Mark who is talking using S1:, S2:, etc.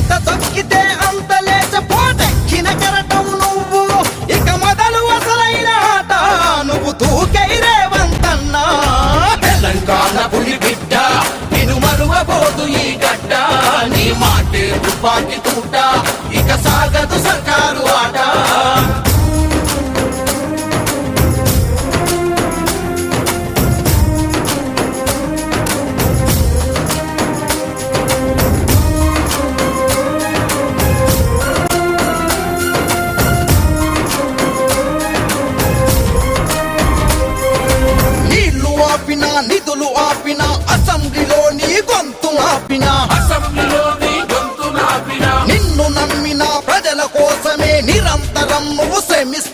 S1: ఎంత తొక్కితే అంత లేచపోటెక్కిన కెరటం నువ్వు. ఇక మొదలు అసలైన ఆట నువ్వు తూకై రేవంతన్నా.
S2: తెలంగాణ పులి బిడ్డ నిన్ను మరువబోదు ఈ గడ్డ. నీ మాటే తుపాకి తూట, ఇక సాగదు సర్కారు ఆట.
S1: ఆపినా నిధులు ఆపినా అసెంబ్లీలో నీ గొంతు ఆపినా. నిన్ను నమ్మిన ప్రజల కోసమే నిరంతరం నువ్వు శ్రమిస్తా.